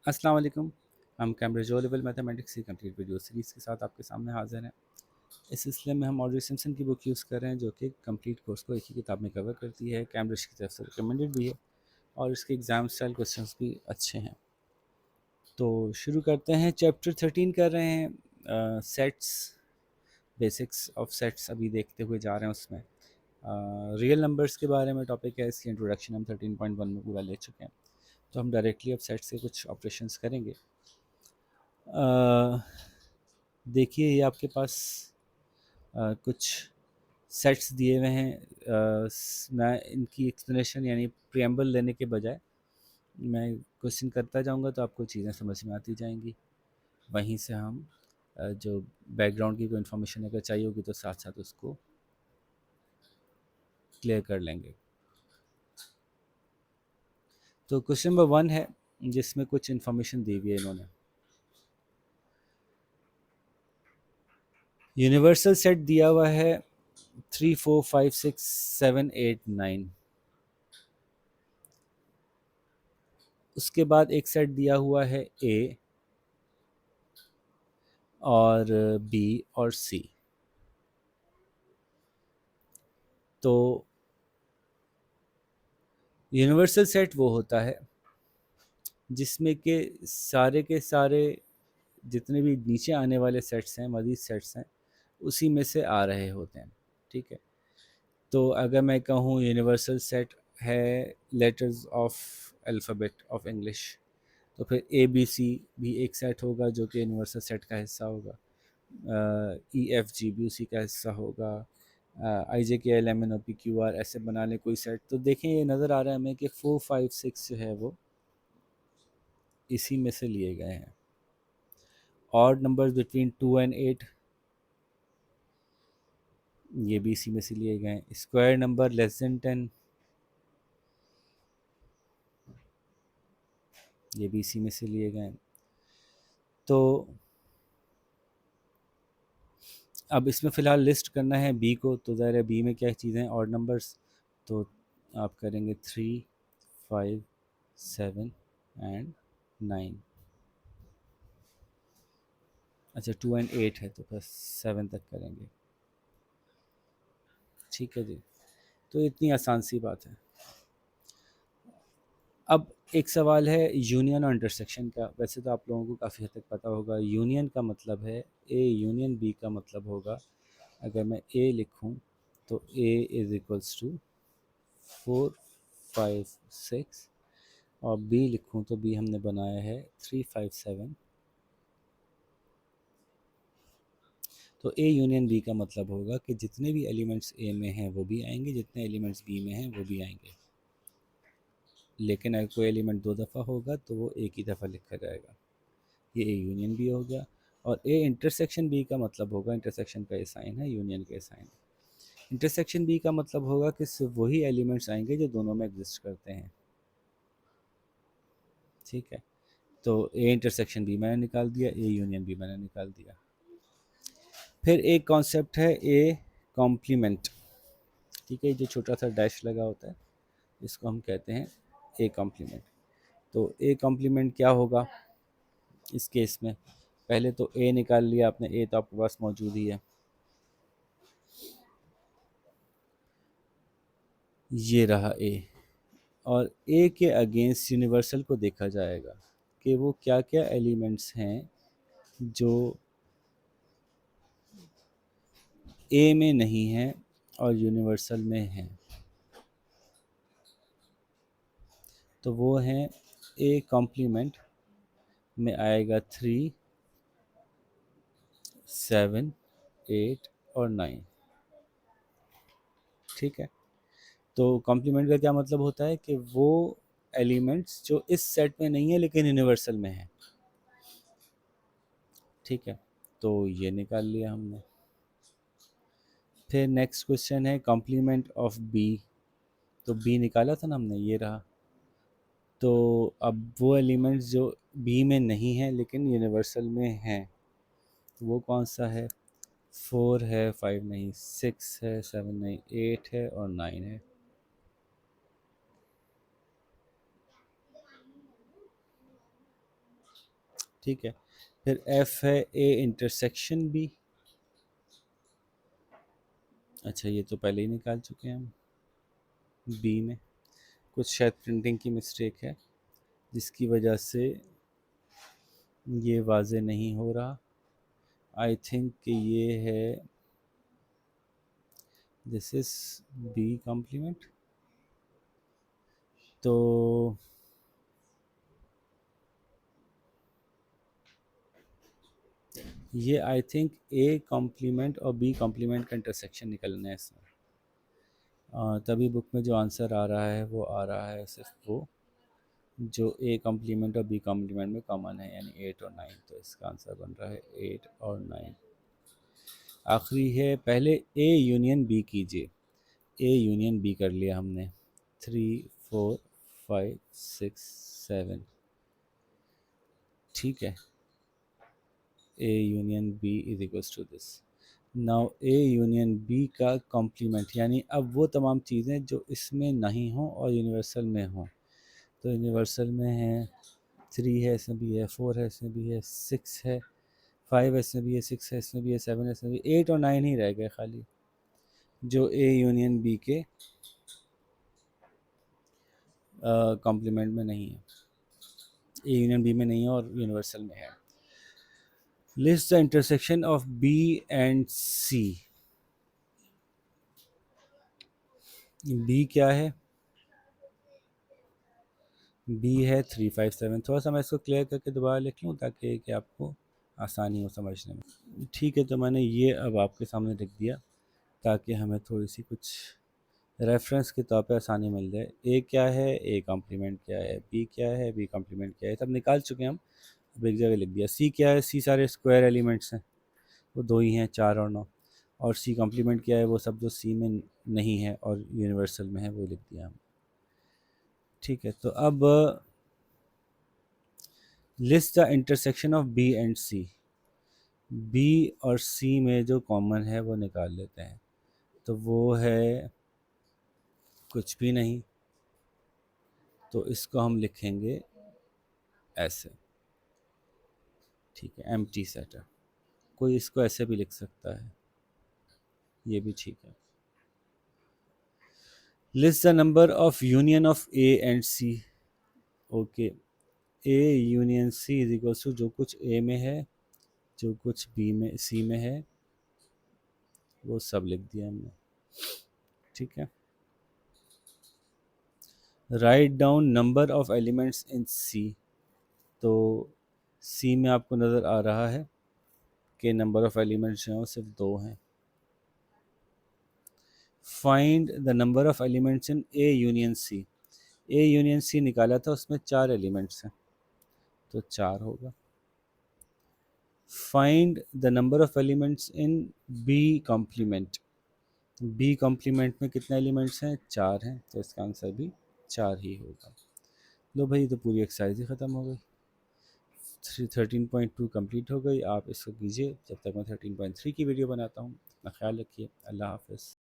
अस्सलाम वालेकुम। हम कैम्ब्रिज ओ लेवल मैथमेटिक्स की कंप्लीट वीडियो सीरीज़ के साथ आपके सामने हाज़िर हैं। इस सिलसिले में हम ऑड्री सिम्पसन की बुक यूज़ कर रहे हैं जो कि कंप्लीट कोर्स को एक ही किताब में कवर करती है। कैम्ब्रिज की तरफ से रिकमेंडेड भी है और इसके एग्ज़ाम स्टाइल क्वेश्चंस भी अच्छे हैं। तो शुरू करते हैं। चैप्टर 13 कर रहे हैं। सेट्स, बेसिक्स ऑफ सेट्स अभी देखते हुए जा रहे हैं। उसमें रियल नंबर्स के बारे में टॉपिक है। इसकी इंट्रोडक्शन हम 13.1 में पूरा ले चुके हैं। तो हम डायरेक्टली अब सेट्स के कुछ ऑपरेशंस करेंगे। देखिए ये आपके पास कुछ सेट्स दिए हुए हैं। मैं इनकी एक्सप्लेनेशन यानी प्रियम्बल लेने के बजाय मैं क्वेश्चन करता जाऊंगा तो आपको चीज़ें समझ में आती जाएंगी। वहीं से हम जो बैकग्राउंड की कोई इन्फॉर्मेशन अगर चाहिए होगी तो साथ साथ उसको क्लियर कर लेंगे। तो क्वेश्चन नंबर 1 है जिसमें कुछ इन्फॉर्मेशन दी हुई है इन्होंने। यूनिवर्सल सेट दिया हुआ है 3 4 5 6 7 8 9। उसके बाद एक सेट दिया हुआ है ए और बी और सी। तो यूनिवर्सल सेट वो होता है जिसमें के सारे जितने भी नीचे आने वाले सेट्स हैं, मज़ीद सेट्स हैं, उसी में से आ रहे होते हैं। ठीक है। तो अगर मैं कहूँ यूनिवर्सल सेट है letters of alphabet of English, तो फिर ए बी सी भी एक सेट होगा जो कि यूनिवर्सल सेट का हिस्सा होगा। ई एफ जी भी उसी का हिस्सा होगा। I J K L M N O P Q R ऐसे बना लें कोई सेट। तो देखें ये नज़र आ रहा है हमें कि 4 5 6 जो है वो इसी में से लिए गए हैं। ऑड नंबर्स बिटवीन 2 and 8 ये भी इसी में से लिए गए हैं। स्क्वायर नंबर लेस देन 10 ये भी इसी में से लिए गए हैं। तो अब इसमें फ़िलहाल लिस्ट करना है बी को, तो ज़ाहिर है बी में क्या चीज़ें हैं, ऑड नंबर्स। तो आप करेंगे 3 5 7 एंड 9। अच्छा 2 and 8 है तो बस 7 तक करेंगे। ठीक है जी। तो इतनी आसान सी बात है। अब एक सवाल है यूनियन और इंटरसेक्शन का। वैसे तो आप लोगों को काफ़ी हद तक पता होगा। यूनियन का मतलब है ए यूनियन बी का मतलब होगा, अगर मैं ए लिखूं तो ए इज़ इक्वल्स टू 4 5 6, और बी लिखूं तो बी हमने बनाया है 3 5 7। तो ए यूनियन बी का मतलब होगा कि जितने भी एलिमेंट्स ए में हैं वो भी आएंगे, जितने एलिमेंट्स बी में हैं वो भी आएंगे। लेकिन अगर कोई एलिमेंट दो दफ़ा होगा तो वो एक ही दफ़ा लिखा जाएगा। ये ए यूनियन बी हो गया। और ए इंटरसेक्शन बी का मतलब होगा, इंटरसेक्शन का ये साइन है, यूनियन का साइन। इंटरसेक्शन बी का मतलब होगा कि सिर्फ वही एलिमेंट्स आएंगे जो दोनों में एग्जिस्ट करते हैं। ठीक है। तो ए इंटरसेक्शन बी मैंने निकाल दिया, ए यूनियन बी मैंने निकाल दिया। फिर एक कॉन्सेप्ट है ए कॉम्प्लीमेंट। ठीक है, जो छोटा सा डैश लगा होता है इसको हम कहते हैं ए कॉम्प्लीमेंट। तो ए कॉम्प्लीमेंट क्या होगा इस केस में? पहले तो ए निकाल लिया आपने, ए तो आपके पास मौजूद ही है, ये रहा ए। और ए के अगेंस्ट यूनिवर्सल को देखा जाएगा कि वो क्या क्या एलिमेंट्स हैं जो ए में नहीं हैं और यूनिवर्सल में हैं। तो वो हैं ए कॉम्प्लीमेंट में आएगा 3 7 8 और 9। ठीक है। तो कॉम्प्लीमेंट का क्या मतलब होता है कि वो एलिमेंट्स जो इस सेट में नहीं है लेकिन यूनिवर्सल में है। ठीक है। तो ये निकाल लिया हमने। फिर नेक्स्ट क्वेश्चन है कॉम्प्लीमेंट ऑफ बी। तो बी निकाला था ना हमने, ये रहा। तो अब वो एलिमेंट्स जो बी में नहीं है लेकिन यूनिवर्सल में हैं, तो वो कौन सा है? 4 है, 5 नहीं, 6 है, 7 नहीं, 8 है और 9 है। ठीक है। फिर एफ है ए इंटरसेक्शन बी। अच्छा ये तो पहले ही निकाल चुके हैं हम। बी में कुछ शायद प्रिंटिंग की मिस्टेक है जिसकी वजह से ये वाजे नहीं हो रहा। आई थिंक कि ये है, दिस इज बी कॉम्प्लीमेंट। तो ये आई थिंक ए कॉम्प्लीमेंट और बी कॉम्प्लीमेंट का इंटरसेक्शन निकलना है इसमें। तभी बुक में जो आंसर आ रहा है वो आ रहा है सिर्फ वो जो ए कॉम्प्लीमेंट और बी कॉम्प्लीमेंट में कॉमन है, यानी 8 और 9। तो इसका आंसर बन रहा है 8 और 9। आखिरी है, पहले ए यूनियन बी कीजिए। ए यूनियन बी कर लिया हमने, 3 4 5 6 7, ठीक है। A union B is equals to this. Now A union B का कॉम्प्लीमेंट, यानी अब वो तमाम चीज़ें जो इसमें नहीं हों और यूनिवर्सल में हों। तो यूनिवर्सल में है 3 है, इसमें भी है 4 है, इसमें भी है 6 है, 5 है, इसमें भी है 6 है, इसमें भी है 7 है, इसमें भी 8 और 9 ही रह गए खाली, जो ए यूनियन बी के कॉम्प्लीमेंट में नहीं है, ए यूनियन बी में नहीं है और यूनिवर्सल में है। List the intersection of B and C. B क्या है? बी है 3 5 7। थोड़ा सा मैं इसको क्लियर करके दोबारा लिख लूँ ताकि कि आपको आसानी हो समझने में। ठीक है, तो मैंने ये अब आपके सामने लिख दिया ताकि हमें थोड़ी सी कुछ रेफरेंस के तौर पे आसानी मिल जाए। ए क्या है, ए कॉम्प्लीमेंट क्या है, बी क्या है, बी कॉम्प्लीमेंट क्या है, सब निकाल चुके हैं हम, अब एक जगह लिख दिया। सी क्या है, सी सारे स्क्वायर एलिमेंट्स हैं, वो 2 ही हैं, 4 और 9। और सी कॉम्प्लीमेंट क्या है, वो सब जो सी में नहीं है और यूनिवर्सल में है वो लिख दिया हम। ठीक है, तो अब list the intersection of B and C. B और सी में जो कॉमन है वो निकाल लेते हैं। तो वो है कुछ भी नहीं, तो इसको हम लिखेंगे ऐसे, ठीक है, एम्प्टी सेट है। कोई इसको ऐसे भी लिख सकता है, ये भी ठीक है। List the number of union of A and C. Okay, A union C is equal to जो कुछ ए में है, जो कुछ बी में सी में है, वो सब लिख दिया हमने, ठीक है। Write down number of elements in C. तो सी में आपको नज़र आ रहा है कि नंबर ऑफ एलिमेंट्स जो हैं सिर्फ 2 हैं। Find the number of elements in A union C. A union C निकाला था, उसमें 4 एलिमेंट्स हैं, तो 4 होगा। Find the number of elements in B complement. B complement में कितने एलिमेंट्स हैं? 4 हैं, तो इसका आंसर भी 4 ही होगा। लो भाई, तो पूरी एक्सरसाइज ही ख़त्म हो गई। 13.2 कंप्लीट हो गई। आप इसको कीजिए, जब तक मैं 13.3 की वीडियो बनाता हूँ। अपना ख्याल रखिए। अल्लाह हाफ़िज़।